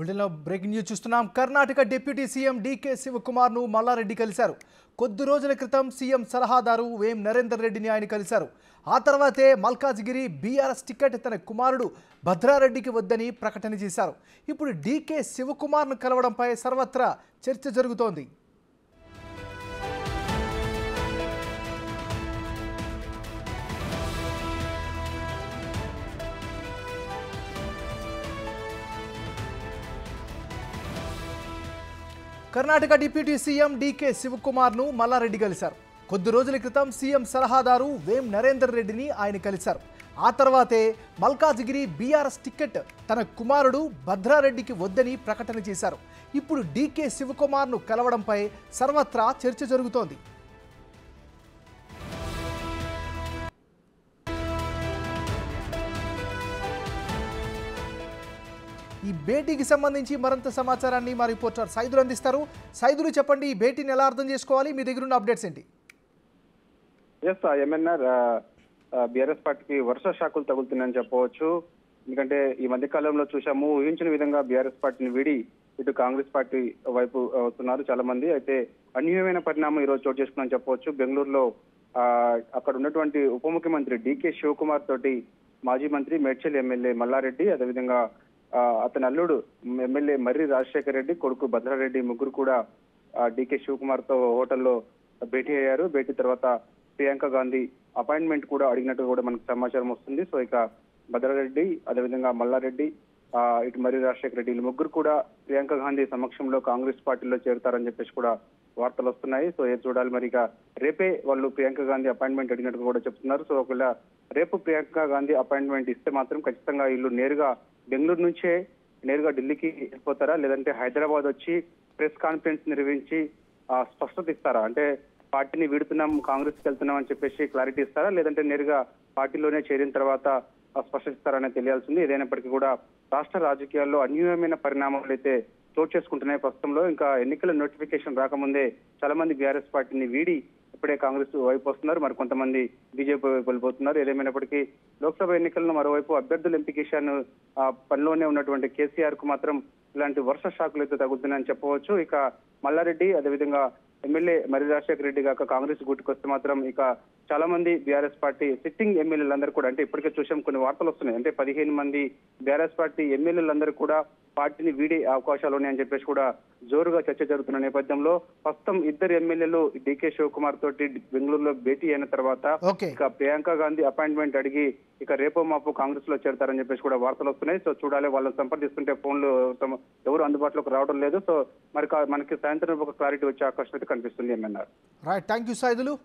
బులెటిన్లో breaking news చూస్తున్నాం. Karnataka deputy CM DK శివకుమార్ను మల్లారెడ్డి కలిశారు. కొద్ది రోజుల క్రితం సీఎం సలహాదారు వేం నరేందర్ రెడ్డిని ఆయన కలిశారు. ఆ తర్వాతే మల్కాజ్గిరి బీఆర్ఎస్ టికెట్ తన కుమారుడు భద్రారెడ్డికి వద్దని ప్రకటన చేశారు. ఇప్పుడు డీకే శివకుమార్ను కలవడంపై సర్వత్రా చర్చ జరుగుతోంది. కర్ణాటక డిప్యూటీ సీఎం డీకే శివకుమార్ను మల్లారెడ్డి కలిశారు. కొద్ది రోజుల క్రితం సీఎం సలహాదారు వేం నరేందర్ రెడ్డిని ఆయన కలిశారు. ఆ తర్వాతే మల్కాజ్గిరి బీఆర్ఎస్ టికెట్ తన కుమారుడు భద్రారెడ్డికి వద్దని ప్రకటన చేశారు. ఇప్పుడు డీకే శివకుమార్ను కలవడంపై సర్వత్రా చర్చ జరుగుతోంది. ఈ భేటీకి సంబంధించి మరింత సమాచారాన్ని మా రిపోర్టర్ సైదులు అందిస్తారు. సైదులు, చెప్పండి, ఈ భేటీని ఎలా అర్థం చేసుకోవాలి? మీ దగ్గర ఉన్న అప్డేట్స్ ఏంటి? ఎంఎన్ఆర్ బీఆర్ఎస్ పార్టీకి వరుస షాకులు తగులుతున్నాయని చెప్పవచ్చు. ఎందుకంటే ఈ మధ్య కాలంలో చూసాము, ఊహించిన విధంగా బీఆర్ఎస్ పార్టీని వీడి ఇటు కాంగ్రెస్ పార్టీ వైపు వస్తున్నారు చాలా మంది. అయితే అన్యూహ్యమైన పరిణామం ఈ రోజు చోటు చేసుకున్నామని చెప్పవచ్చు. బెంగళూరులో అక్కడ ఉన్నటువంటి ఉప ముఖ్యమంత్రి డీకే శివకుమార్ తోటి మాజీ మంత్రి మేడ్చల్ ఎమ్మెల్యే మల్లారెడ్డి, అదేవిధంగా అతని అల్లుడు ఎమ్మెల్యే మర్రి రాజశేఖర్ రెడ్డి, కొడుకు భద్రారెడ్డి ముగ్గురు కూడా డీకే శివకుమార్ తో హోటల్లో భేటీ అయ్యారు. భేటీ తర్వాత ప్రియాంక గాంధీ అపాయింట్మెంట్ కూడా అడిగినట్టు కూడా మనకు సమాచారం వస్తుంది. సో ఇక భద్రారెడ్డి, అదేవిధంగా మల్లారెడ్డి, ఇటు మర్రి రాజశేఖర్ రెడ్డి, వీళ్ళు ముగ్గురు కూడా ప్రియాంక గాంధీ సమక్షంలో కాంగ్రెస్ పార్టీలో చేరుతారని చెప్పేసి కూడా వార్తలు వస్తున్నాయి. సో ఏది చూడాలి మరి. ఇక రేపే వాళ్ళు ప్రియాంక గాంధీ అపాయింట్మెంట్ అడిగినట్టు కూడా చెప్తున్నారు. సో ఒకవేళ రేపు ప్రియాంక గాంధీ అపాయింట్మెంట్ ఇస్తే మాత్రం ఖచ్చితంగా వీళ్ళు నేరుగా బెంగళూరు నుంచే నేరుగా ఢిల్లీకి వెళ్ళిపోతారా, లేదంటే హైదరాబాద్ వచ్చి ప్రెస్ కాన్ఫరెన్స్ నిర్వహించి స్పష్టత ఇస్తారా? అంటే పార్టీని వీడుతున్నాం, కాంగ్రెస్కి వెళ్తున్నాం అని చెప్పేసి క్లారిటీ ఇస్తారా, లేదంటే నేరుగా పార్టీలోనే చేరిన తర్వాత స్పష్టత ఇస్తారనేది తెలియాల్సింది. ఏదైనప్పటికీ కూడా రాష్ట్ర రాజకీయాల్లో అన్యూహ్యమైన పరిణామాలు అయితే చోటు చేసుకుంటున్నాయి ప్రస్తుతంలో. ఇంకా ఎన్నికల నోటిఫికేషన్ రాకముందే చాలా మంది బీఆర్ఎస్ పార్టీని వీడి ఇప్పుడే కాంగ్రెస్ వైపు వస్తున్నారు, మరి కొంతమంది బీజేపీ వైపు వెళ్ళిపోతున్నారు. ఏదేమైనప్పటికీ లోక్సభ ఎన్నికలను మరోవైపు అభ్యర్థుల ఎంపికేషన్ పనిలోనే ఉన్నటువంటి కేసీఆర్ కు మాత్రం ఇలాంటి వరుస షాకులు అయితే తగ్గుతున్నాయని చెప్పవచ్చు. ఇక మల్లారెడ్డి, అదేవిధంగా ఎమ్మెల్యే మర్రి రాజశేఖర రెడ్డి గాక కాంగ్రెస్ గుట్టుకొస్తే మాత్రం ఇక చాలా మంది బీఆర్ఎస్ పార్టీ సిట్టింగ్ ఎమ్మెల్యేలందరూ కూడా, అంటే ఇప్పటికే చూసాం కొన్ని వార్తలు వస్తున్నాయి, అంటే 15 మంది బీఆర్ఎస్ పార్టీ ఎమ్మెల్యేలందరూ కూడా పార్టీని వీడే అవకాశాలు ఉన్నాయని చెప్పేసి కూడా జోరుగా చర్చ జరుగుతున్న నేపథ్యంలో ప్రస్తుతం ఇద్దరు ఎమ్మెల్యేలు డీకే శివకుమార్ తోటి బెంగళూరులో భేటీ అయిన తర్వాత ఇక ప్రియాంక గాంధీ అపాయింట్మెంట్ అడిగి ఇక రేపో మాపు కాంగ్రెస్ లో చేరతారని చెప్పేసి కూడా వార్తలు వస్తున్నాయి. సో చూడాలి, వాళ్ళని సంప్రదిస్తుంటే ఫోన్లు ఎవరు అందుబాటులోకి రావడం లేదు. సో మరి మనకి సాయంత్రం ఒక క్లారిటీ వచ్చే అవకాశం అయితే కనిపిస్తుంది. MNR. Right, thank you Saidulu.